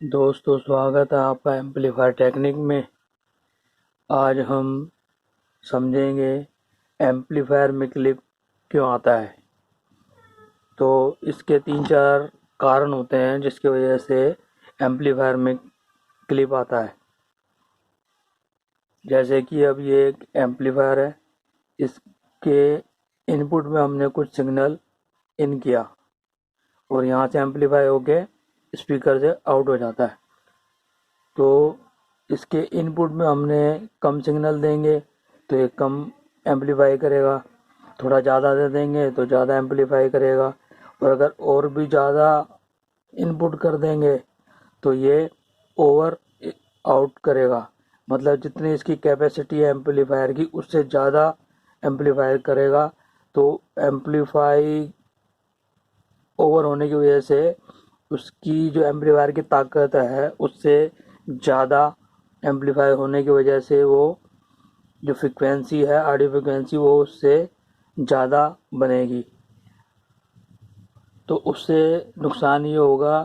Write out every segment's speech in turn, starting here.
दोस्तों, स्वागत है आपका एम्पलीफायर टेक्निक में। आज हम समझेंगे एम्पलीफायर में क्लिप क्यों आता है। तो इसके 3-4 कारण होते हैं जिसकी वजह से एम्पलीफायर में क्लिप आता है। जैसे कि अब ये एक एम्पलीफायर है, इसके इनपुट में हमने कुछ सिग्नल इन किया और यहाँ से एम्पलीफाई होके स्पीकर से आउट हो जाता है। तो इसके इनपुट में हमने कम सिग्नल देंगे तो ये कम एम्पलीफाई करेगा, थोड़ा ज़्यादा दे देंगे तो ज़्यादा एम्पलीफाई करेगा, और अगर और भी ज़्यादा इनपुट कर देंगे तो ये ओवर आउट करेगा। मतलब जितनी इसकी कैपेसिटी है एम्पलीफायर की उससे ज़्यादा एम्पलीफायर करेगा। तो एम्पलीफाई ओवर होने की वजह से उसकी जो एम्पलीफायर की ताकत है उससे ज़्यादा एम्पलीफाई होने की वजह से वो जो फ्रिक्वेंसी है, ऑडियो फ्रिक्वेंसी, वो उससे ज़्यादा बनेगी। तो उससे नुकसान ये होगा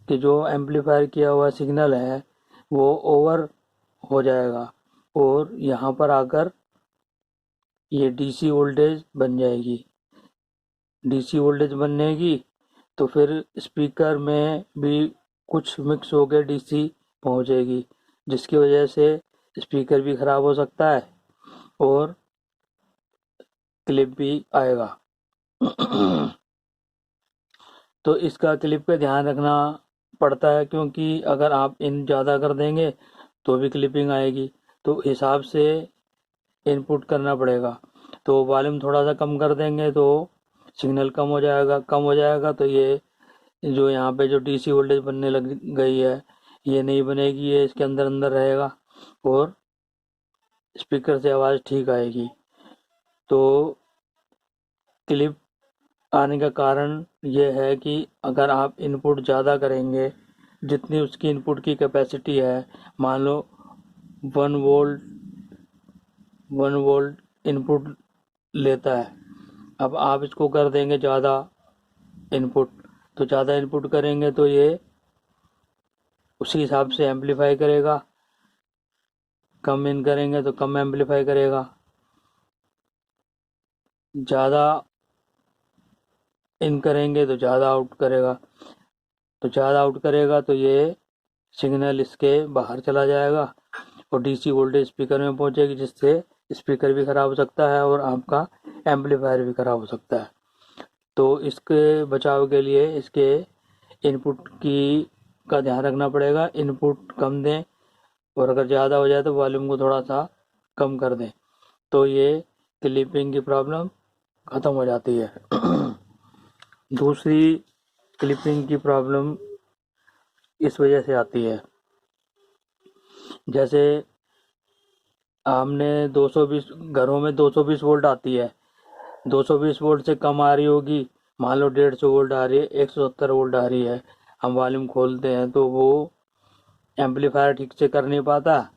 कि जो एम्पलीफायर किया हुआ सिग्नल है वो ओवर हो जाएगा और यहाँ पर आकर ये डीसी वोल्टेज बन जाएगी। डीसी वोल्टेज बनने की तो फिर स्पीकर में भी कुछ मिक्स होकर डीसी पहुंचेगी, जिसकी वजह से स्पीकर भी ख़राब हो सकता है और क्लिप भी आएगा। तो इसका क्लिप पे ध्यान रखना पड़ता है, क्योंकि अगर आप इन ज़्यादा कर देंगे तो भी क्लिपिंग आएगी। तो हिसाब से इनपुट करना पड़ेगा। तो वॉल्यूम थोड़ा सा कम कर देंगे तो सिग्नल कम हो जाएगा तो ये जो यहाँ पे जो डीसी वोल्टेज बनने लग गई है ये नहीं बनेगी, ये इसके अंदर अंदर रहेगा और स्पीकर से आवाज़ ठीक आएगी। तो क्लिप आने का कारण ये है कि अगर आप इनपुट ज़्यादा करेंगे, जितनी उसकी इनपुट की कैपेसिटी है, मान लो 1 वोल्ट 1 वोल्ट इनपुट लेता है, अब आप इसको कर देंगे ज़्यादा इनपुट, तो ज़्यादा इनपुट करेंगे तो ये उसी हिसाब से एम्पलीफाई करेगा, कम इन करेंगे तो कम एम्पलीफाई करेगा, ज़्यादा इन करेंगे तो ज़्यादा आउट करेगा। तो ज़्यादा आउट करेगा तो ये सिग्नल इसके बाहर चला जाएगा और डीसी वोल्टेज स्पीकर में पहुंचेगी, जिससे स्पीकर भी ख़राब हो सकता है और आपका एम्पलीफायर भी ख़राब हो सकता है। तो इसके बचाव के लिए इसके इनपुट की का ध्यान रखना पड़ेगा। इनपुट कम दें और अगर ज़्यादा हो जाए तो वॉल्यूम को थोड़ा सा कम कर दें, तो ये क्लिपिंग की प्रॉब्लम ख़त्म हो जाती है। दूसरी क्लिपिंग की प्रॉब्लम इस वजह से आती है, जैसे हमने 220 घरों में 220 वोल्ट आती है, 220 वोल्ट से कम आ रही होगी, मान लो 150 वोल्ट आ रही है, 170 वोल्ट आ रही है, हम वॉल्यूम खोलते हैं तो वो एम्पलीफायर ठीक से कर नहीं पाता,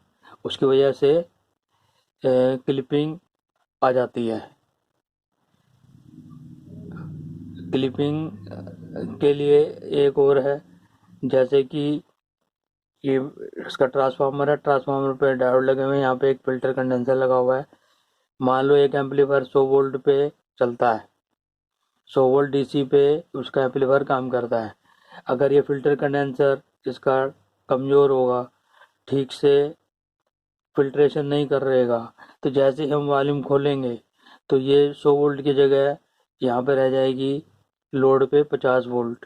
उसकी वजह से क्लिपिंग आ जाती है। क्लिपिंग के लिए एक और है, जैसे कि ये इसका ट्रांसफार्मर है, ट्रांसफार्मर पे डायोड लगे हुए हैं, यहाँ पे एक फिल्टर कंडेंसर लगा हुआ है। मान लो एक एम्पलीफायर 100 वोल्ट पे चलता है, 100 वोल्ट डीसी पे उसका एम्पलीफायर काम करता है। अगर ये फिल्टर कंडेंसर इसका कमज़ोर होगा, ठीक से फिल्ट्रेशन नहीं कर रहेगा, तो जैसे ही हम वॉल्यूम खोलेंगे तो ये 100 वोल्ट की जगह यहाँ पे रह जाएगी लोड पे 50 वोल्ट।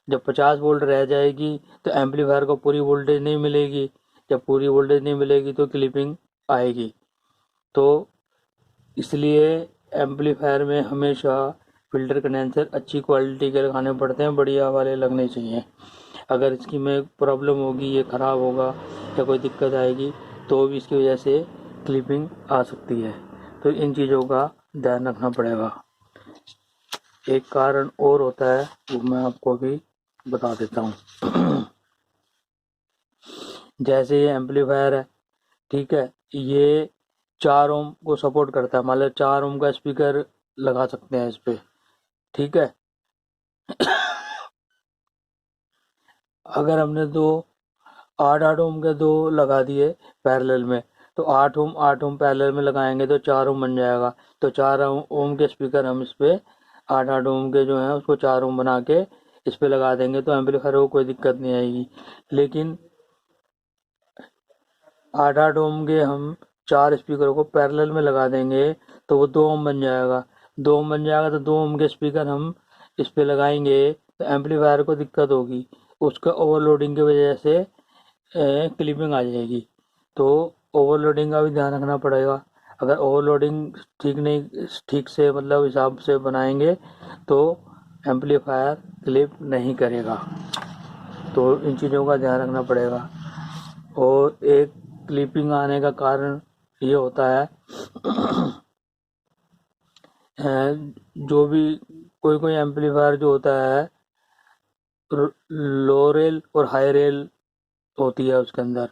जब 50 वोल्ट रह जाएगी तो एम्पलीफायर को पूरी वोल्टेज नहीं मिलेगी, जब पूरी वोल्टेज नहीं मिलेगी तो क्लिपिंग आएगी। तो इसलिए एम्पलीफायर में हमेशा फ़िल्टर कंडेंसर अच्छी क्वालिटी के लगाने पड़ते हैं, बढ़िया वाले लगने चाहिए। अगर इसकी में प्रॉब्लम होगी, ये ख़राब होगा या कोई दिक्कत आएगी तो भी इसकी वजह से क्लिपिंग आ सकती है। तो इन चीज़ों का ध्यान रखना पड़ेगा। एक कारण और होता है, वो मैं आपको भी बता देता हूँ। जैसे ये एम्पलीफायर है, ठीक है, ये 4 ओम को सपोर्ट करता है, मतलब 4 ओम का स्पीकर लगा सकते हैं इस पे, ठीक है। अगर हमने 8 ओम के 2 लगा दिए पैरेलल में, तो 8 ओम पैरेलल में लगाएंगे तो 4 ओम बन जाएगा। तो 4 ओम के स्पीकर हम इस पे 8 ओम के जो है उसको 4 ओम बना के इस पे लगा देंगे तो एम्पलीफायर को कोई दिक्कत नहीं आएगी। लेकिन 8 ओम के हम 4 स्पीकर को पैरेलल में लगा देंगे तो वो 2 ओम बन जाएगा। 2 ओम बन जाएगा तो 2 ओम के स्पीकर हम इस पे लगाएंगे तो एम्पलीफायर को दिक्कत होगी, उसका ओवरलोडिंग की वजह से क्लिपिंग आ जाएगी। तो ओवरलोडिंग का भी ध्यान रखना पड़ेगा। अगर ओवरलोडिंग ठीक से मतलब हिसाब से बनाएंगे तो एम्पलीफायर क्लिप नहीं करेगा। तो इन चीज़ों का ध्यान रखना पड़ेगा। और एक क्लिपिंग आने का कारण ये होता है जो भी कोई एम्पलीफायर जो होता है लो रेल और हाई रेल होती है, उसके अंदर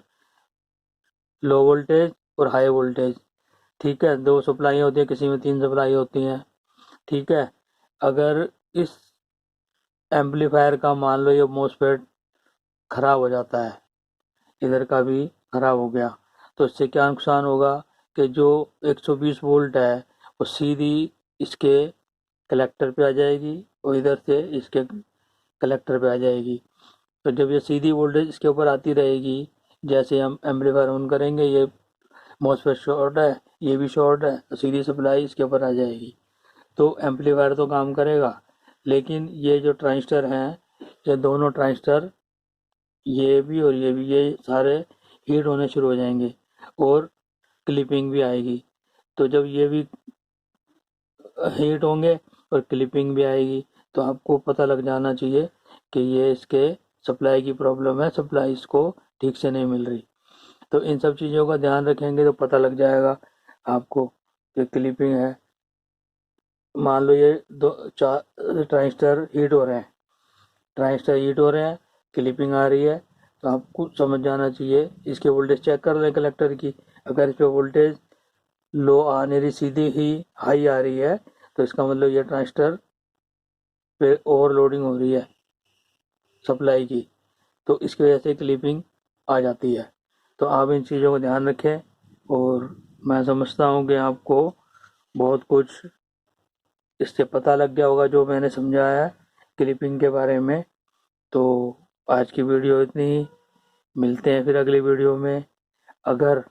लो वोल्टेज और हाई वोल्टेज। ठीक है, 2 सप्लाई होती है, किसी में 3 सप्लाई होती हैं। ठीक है, अगर इस एम्पलीफायर का मान लो ये मोसफेट खराब हो जाता है, इधर का भी खराब हो गया, तो इससे क्या नुकसान होगा कि जो 120 वोल्ट है वो सीधी इसके कलेक्टर पे आ जाएगी और इधर से इसके कलेक्टर पे आ जाएगी। तो जब ये सीधी वोल्टेज इसके ऊपर आती रहेगी, जैसे हम एम्पलीफायर ऑन करेंगे ये मॉसफेट शॉर्ट है, ये भी शॉर्ट है, तो सीधी सप्लाई इसके ऊपर आ जाएगी। तो एम्पलीफायर तो काम करेगा, लेकिन ये जो ट्रांजिस्टर हैं, ये दोनों ट्रांजिस्टर ये भी और ये भी, ये सारे हीट होने शुरू हो जाएंगे और क्लिपिंग भी आएगी। तो जब ये भी हीट होंगे और क्लिपिंग भी आएगी तो आपको पता लग जाना चाहिए कि ये इसके सप्लाई की प्रॉब्लम है, सप्लाई इसको ठीक से नहीं मिल रही। तो इन सब चीज़ों का ध्यान रखेंगे तो पता लग जाएगा आपको कि क्लिपिंग है। मान लो ये 4 ट्रांजिस्टर हीट हो रहे हैं, क्लिपिंग आ रही है, तो आपको समझ जाना चाहिए, इसके वोल्टेज चेक कर लें कलेक्टर की। अगर इस पे वोल्टेज लो आ नहीं रही, सीधी ही हाई आ रही है, तो इसका मतलब ये ट्रांजिस्टर पे ओवरलोडिंग हो रही है सप्लाई की, तो इसकी वजह से क्लिपिंग आ जाती है। तो आप इन चीज़ों को ध्यान रखें। और मैं समझता हूँ कि आपको बहुत कुछ इससे पता लग गया होगा जो मैंने समझाया है क्लिपिंग के बारे में। तो आज की वीडियो इतनी ही, मिलते हैं फिर अगली वीडियो में। अगर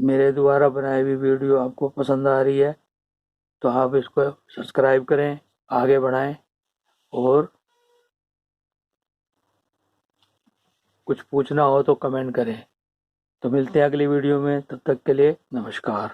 मेरे द्वारा बनाई हुई वीडियो आपको पसंद आ रही है तो आप इसको सब्सक्राइब करें, आगे बढ़ाएं और कुछ पूछना हो तो कमेंट करें। तो मिलते हैं अगली वीडियो में, तब तक के लिए नमस्कार।